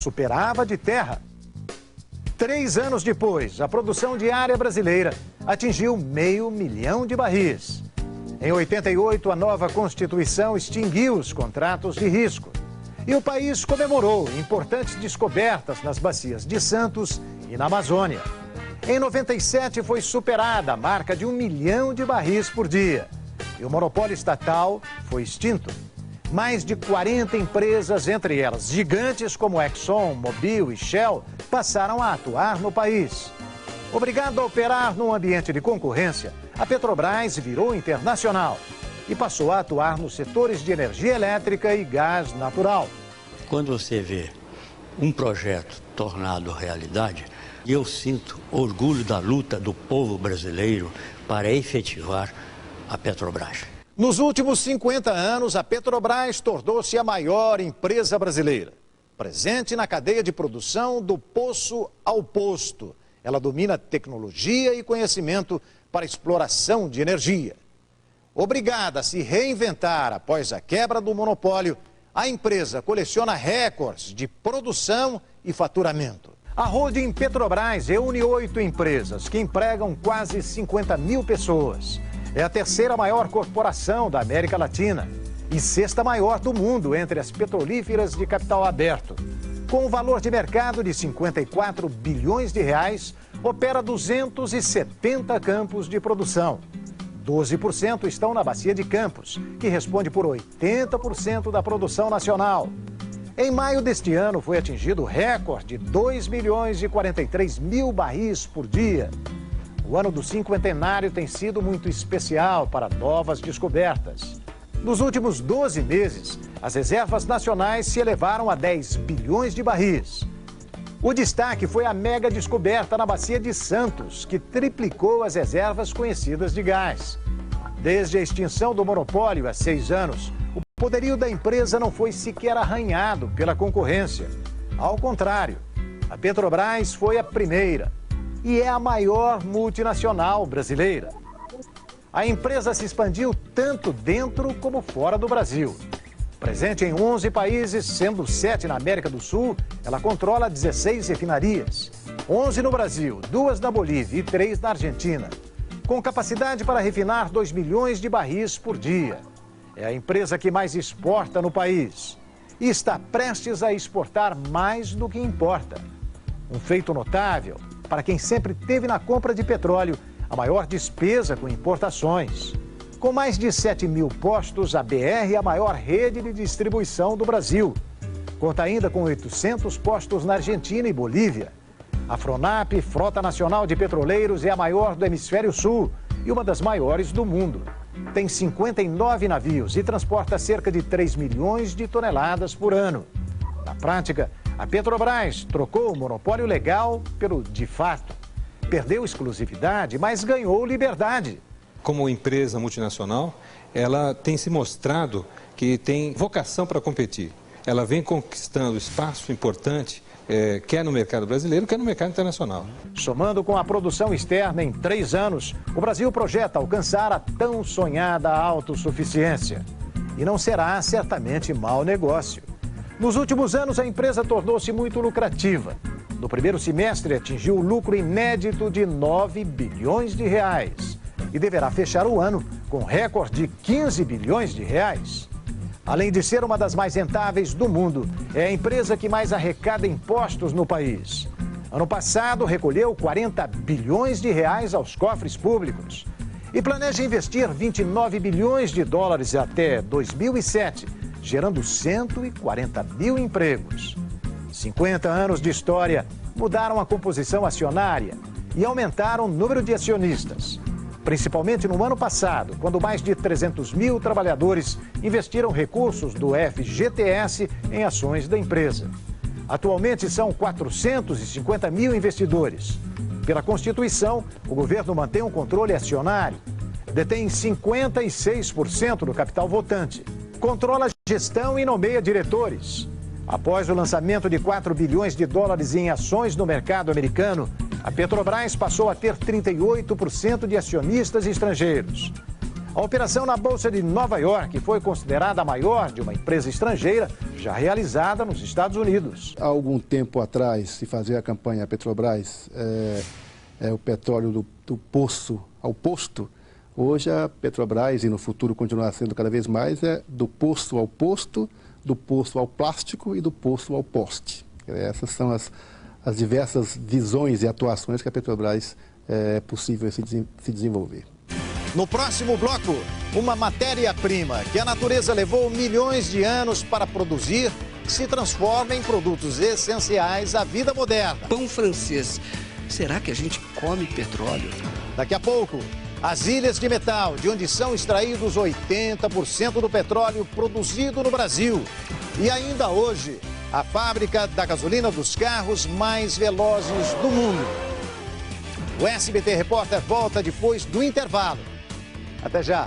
superava de terra. 3 anos depois, a produção diária brasileira atingiu 500 mil de barris. Em 88, a nova Constituição extinguiu os contratos de risco. E o país comemorou importantes descobertas nas bacias de Santos e na Amazônia. Em 97, foi superada a marca de 1 milhão de barris por dia. E o monopólio estatal foi extinto. Mais de 40 empresas, entre elas gigantes como Exxon, Mobil e Shell, passaram a atuar no país. Obrigado a operar num ambiente de concorrência, a Petrobras virou internacional e passou a atuar nos setores de energia elétrica e gás natural. Quando você vê um projeto tornado realidade, eu sinto orgulho da luta do povo brasileiro para efetivar a Petrobras. Nos últimos 50 anos, a Petrobras tornou-se a maior empresa brasileira. Presente na cadeia de produção do poço ao posto. Ela domina tecnologia e conhecimento para exploração de energia. Obrigada a se reinventar após a quebra do monopólio, a empresa coleciona recordes de produção e faturamento. A holding Petrobras reúne 8 empresas que empregam quase 50 mil pessoas. É a terceira maior corporação da América Latina e 6ª maior do mundo entre as petrolíferas de capital aberto. Com um valor de mercado de 54 bilhões de reais, opera 270 campos de produção. 12% estão na Bacia de Campos, que responde por 80% da produção nacional. Em maio deste ano, foi atingido o recorde de 2 milhões e 43 mil barris por dia. O ano do cinquentenário tem sido muito especial para novas descobertas. Nos últimos 12 meses, as reservas nacionais se elevaram a 10 bilhões de barris. O destaque foi a mega descoberta na Bacia de Santos, que triplicou as reservas conhecidas de gás. Desde a extinção do monopólio há 6 anos, o poderio da empresa não foi sequer arranhado pela concorrência. Ao contrário, a Petrobras foi a primeira e é a maior multinacional brasileira. A empresa se expandiu tanto dentro como fora do Brasil. Presente em 11 países, sendo 7 na América do Sul, ela controla 16 refinarias. 11 no Brasil, 2 na Bolívia e 3 na Argentina. Com capacidade para refinar 2 milhões de barris por dia. É a empresa que mais exporta no país. E está prestes a exportar mais do que importa. Um feito notável para quem sempre teve na compra de petróleo a maior despesa com importações. Com mais de 7 mil postos, a BR é a maior rede de distribuição do Brasil. Conta ainda com 800 postos na Argentina e Bolívia. A Fronap, Frota Nacional de Petroleiros, é a maior do Hemisfério Sul e uma das maiores do mundo. Tem 59 navios e transporta cerca de 3 milhões de toneladas por ano. Na prática, a Petrobras trocou o monopólio legal pelo de fato. Perdeu exclusividade, mas ganhou liberdade. Como empresa multinacional, ela tem se mostrado que tem vocação para competir. Ela vem conquistando espaço importante, quer no mercado brasileiro, quer no mercado internacional. Somando com a produção externa em 3 anos, o Brasil projeta alcançar a tão sonhada autossuficiência. E não será certamente mau negócio. Nos últimos anos, a empresa tornou-se muito lucrativa. No primeiro semestre, atingiu o lucro inédito de 9 bilhões de reais. E deverá fechar o ano com recorde de 15 bilhões de reais. Além de ser uma das mais rentáveis do mundo, é a empresa que mais arrecada impostos no país. Ano passado, recolheu 40 bilhões de reais aos cofres públicos. E planeja investir 29 bilhões de dólares até 2007, gerando 140 mil empregos. 50 anos de história mudaram a composição acionária e aumentaram o número de acionistas. Principalmente no ano passado, quando mais de 300 mil trabalhadores investiram recursos do FGTS em ações da empresa. Atualmente são 450 mil investidores. Pela Constituição, o governo mantém um controle acionário. Detém 56% do capital votante. Controla a gestão e nomeia diretores. Após o lançamento de 4 bilhões de dólares em ações no mercado americano, a Petrobras passou a ter 38% de acionistas estrangeiros. A operação na Bolsa de Nova York foi considerada a maior de uma empresa estrangeira já realizada nos Estados Unidos. Há algum tempo atrás, se fazia a campanha Petrobras, o petróleo do poço ao posto. Hoje a Petrobras, e no futuro continuará sendo cada vez mais, é do poço ao posto, do poço ao plástico e do poço ao poste. Essas são as diversas visões e atuações que a Petrobras é possível se desenvolver. No próximo bloco, uma matéria-prima que a natureza levou milhões de anos para produzir se transforma em produtos essenciais à vida moderna. Pão francês. Será que a gente come petróleo? Daqui a pouco, as ilhas de metal, de onde são extraídos 80% do petróleo produzido no Brasil. E ainda hoje, a fábrica da gasolina dos carros mais velozes do mundo. O SBT Repórter volta depois do intervalo. Até já.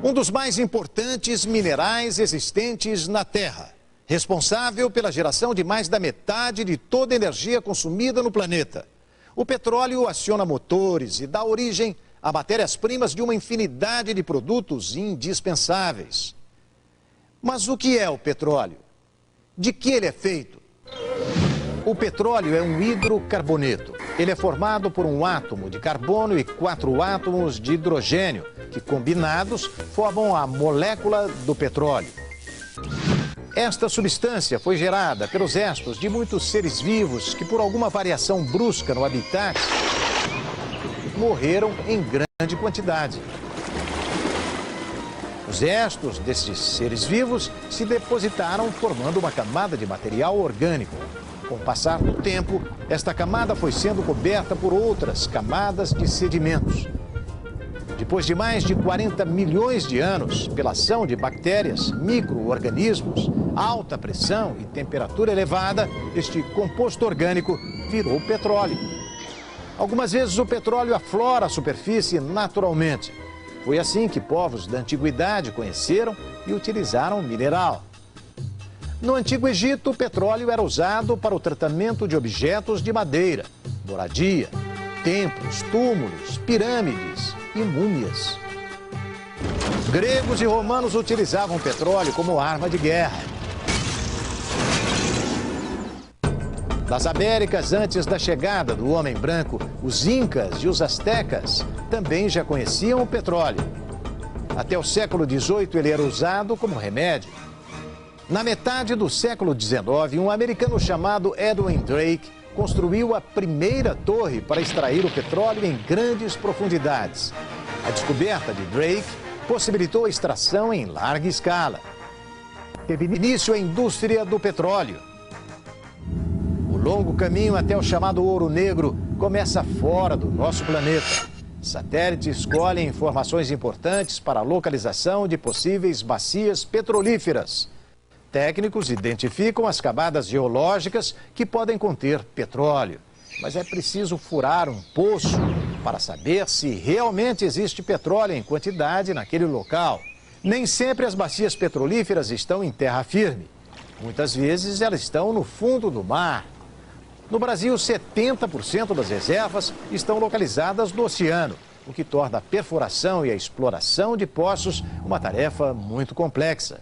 Um dos mais importantes minerais existentes na Terra, responsável pela geração de mais da metade de toda a energia consumida no planeta. O petróleo aciona motores e dá origem a matérias-primas de uma infinidade de produtos indispensáveis. Mas o que é o petróleo? De que ele é feito? O petróleo é um hidrocarboneto. Ele é formado por um átomo de carbono e 4 átomos de hidrogênio, que combinados formam a molécula do petróleo. Esta substância foi gerada pelos restos de muitos seres vivos que, por alguma variação brusca no habitat, morreram em grande quantidade. Os restos desses seres vivos se depositaram formando uma camada de material orgânico. Com o passar do tempo, esta camada foi sendo coberta por outras camadas de sedimentos. Depois de mais de 40 milhões de anos, pela ação de bactérias, micro-organismos, alta pressão e temperatura elevada, este composto orgânico virou petróleo. Algumas vezes o petróleo aflora a superfície naturalmente. Foi assim que povos da antiguidade conheceram e utilizaram o mineral. No Antigo Egito, o petróleo era usado para o tratamento de objetos de madeira, moradia, templos, túmulos, pirâmides e múmias. Gregos e romanos utilizavam petróleo como arma de guerra. Nas Américas, antes da chegada do homem branco, os incas e os astecas também já conheciam o petróleo. Até o século XVIII, ele era usado como remédio. Na metade do século XIX, um americano chamado Edwin Drake construiu a primeira torre para extrair o petróleo em grandes profundidades. A descoberta de Drake possibilitou a extração em larga escala. Teve início a indústria do petróleo. O longo caminho até o chamado ouro negro começa fora do nosso planeta. Satélites colhem informações importantes para a localização de possíveis bacias petrolíferas. Técnicos identificam as camadas geológicas que podem conter petróleo. Mas é preciso furar um poço para saber se realmente existe petróleo em quantidade naquele local. Nem sempre as bacias petrolíferas estão em terra firme. Muitas vezes elas estão no fundo do mar. No Brasil, 70% das reservas estão localizadas no oceano, o que torna a perfuração e a exploração de poços uma tarefa muito complexa.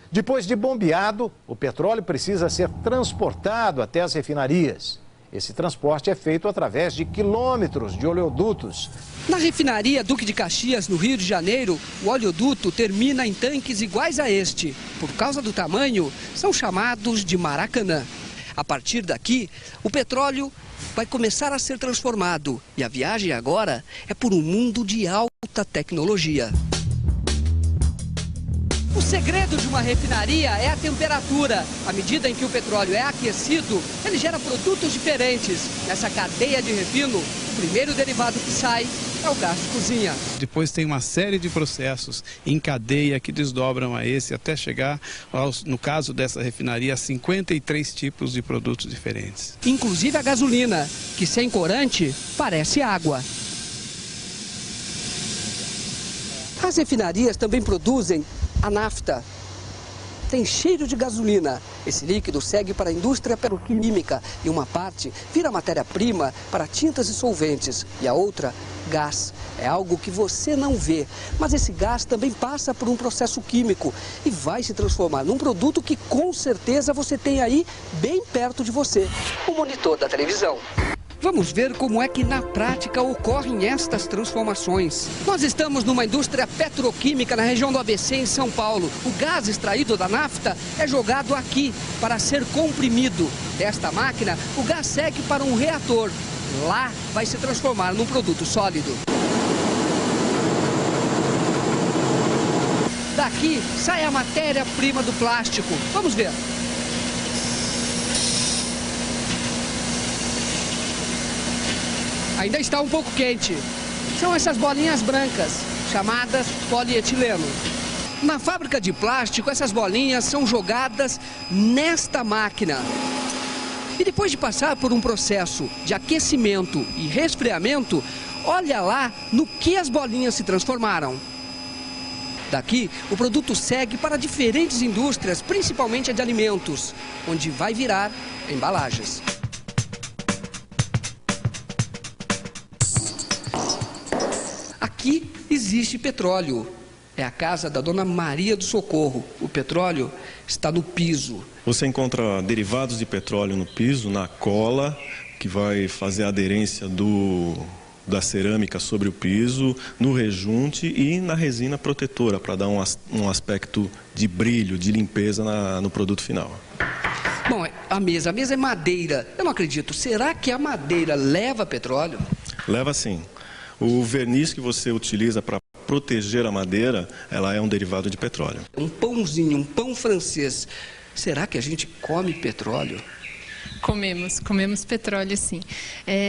Depois de bombeado, o petróleo precisa ser transportado até as refinarias. Esse transporte é feito através de quilômetros de oleodutos. Na refinaria Duque de Caxias, no Rio de Janeiro, o oleoduto termina em tanques iguais a este. Por causa do tamanho, são chamados de Maracanã. A partir daqui, o petróleo vai começar a ser transformado. E a viagem agora é por um mundo de alta tecnologia. Os segredo de uma refinaria é a temperatura. À medida em que o petróleo é aquecido, ele gera produtos diferentes. Nessa cadeia de refino, o primeiro derivado que sai é o gás de cozinha. Depois tem uma série de processos em cadeia que desdobram a esse até chegar, no caso dessa refinaria, a 53 tipos de produtos diferentes. Inclusive a gasolina, que sem corante parece água. As refinarias também produzem a nafta. Tem cheiro de gasolina. Esse líquido segue para a indústria petroquímica e uma parte vira matéria-prima para tintas e solventes. E a outra, gás. É algo que você não vê, mas esse gás também passa por um processo químico e vai se transformar num produto que com certeza você tem aí bem perto de você, o monitor da televisão. Vamos ver como é que na prática ocorrem estas transformações. Nós estamos numa indústria petroquímica na região do ABC, em São Paulo. O gás extraído da nafta é jogado aqui para ser comprimido. Desta máquina, o gás segue para um reator. Lá vai se transformar num produto sólido. Daqui sai a matéria-prima do plástico. Vamos ver. Ainda está um pouco quente. São essas bolinhas brancas, chamadas polietileno. Na fábrica de plástico, essas bolinhas são jogadas nesta máquina. E depois de passar por um processo de aquecimento e resfriamento, olha lá no que as bolinhas se transformaram. Daqui, o produto segue para diferentes indústrias, principalmente a de alimentos, onde vai virar embalagens. Aqui existe petróleo. É a casa da dona Maria do Socorro. O petróleo está no piso. Você encontra derivados de petróleo no piso, na cola, que vai fazer a aderência da cerâmica sobre o piso, no rejunte e na resina protetora, para dar um aspecto de brilho, de limpeza no produto final. Bom, a mesa é madeira. Eu não acredito. Será que a madeira leva petróleo? Leva sim. O verniz que você utiliza para proteger a madeira, ela é um derivado de petróleo. Um pãozinho, um pão francês. Será que a gente come petróleo? Comemos petróleo, sim.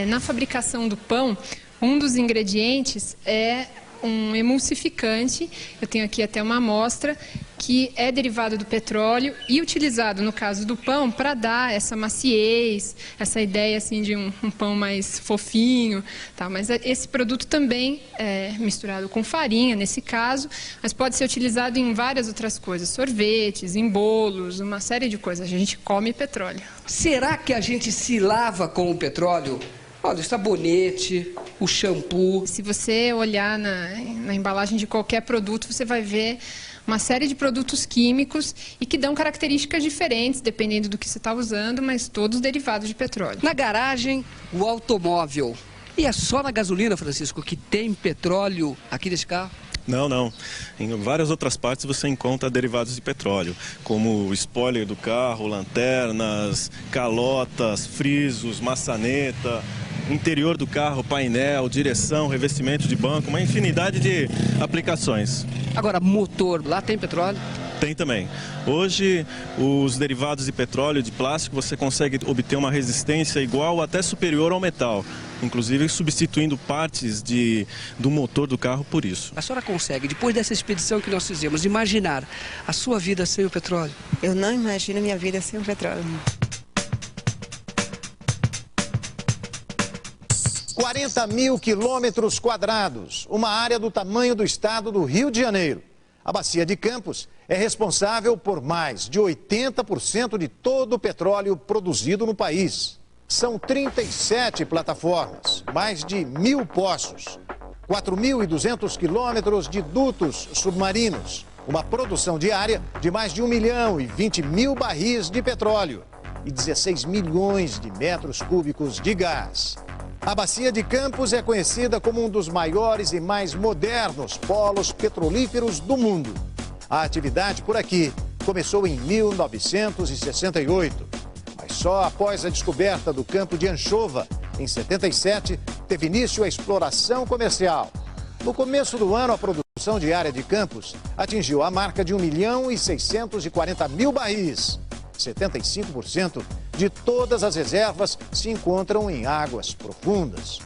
Na fabricação do pão, um dos ingredientes é um emulsificante. Eu tenho aqui até uma amostra que é derivado do petróleo e utilizado, no caso do pão, para dar essa maciez, essa ideia assim, de um pão mais fofinho. Tá? Mas esse produto também é misturado com farinha, nesse caso, mas pode ser utilizado em várias outras coisas, sorvetes, em bolos, uma série de coisas. A gente come petróleo. Será que a gente se lava com o petróleo? Olha, o sabonete, o shampoo. Se você olhar na embalagem de qualquer produto, você vai ver uma série de produtos químicos e que dão características diferentes, dependendo do que você está usando, mas todos derivados de petróleo. Na garagem, o automóvel. E é só na gasolina, Francisco, que tem petróleo aqui nesse carro? Não. Em várias outras partes você encontra derivados de petróleo, como o spoiler do carro, lanternas, calotas, frisos, maçaneta, interior do carro, painel, direção, revestimento de banco, uma infinidade de aplicações. Agora, motor, lá tem petróleo? Tem também. Hoje, os derivados de petróleo, de plástico, você consegue obter uma resistência igual ou até superior ao metal, inclusive substituindo partes do motor do carro por isso. A senhora consegue, depois dessa expedição que nós fizemos, imaginar a sua vida sem o petróleo? Eu não imagino minha vida sem o petróleo. 40 mil quilômetros quadrados, uma área do tamanho do estado do Rio de Janeiro. A Bacia de Campos é responsável por mais de 80% de todo o petróleo produzido no país. São 37 plataformas, mais de 1.000 poços, 4.200 quilômetros de dutos submarinos, uma produção diária de mais de 1.020.000 barris de petróleo e 16 milhões de metros cúbicos de gás. A Bacia de Campos é conhecida como um dos maiores e mais modernos polos petrolíferos do mundo. A atividade por aqui começou em 1968, mas só após a descoberta do campo de Anchova, em 77, teve início a exploração comercial. No começo do ano, a produção diária de Campos atingiu a marca de 1.640.000 barris. 75% de todas as reservas se encontram em águas profundas.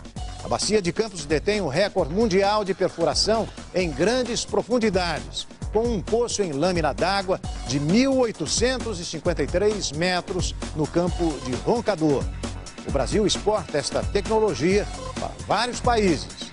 A bacia de Campos detém o recorde mundial de perfuração em grandes profundidades, com um poço em lâmina d'água de 1.853 metros no campo de Roncador. O Brasil exporta esta tecnologia para vários países.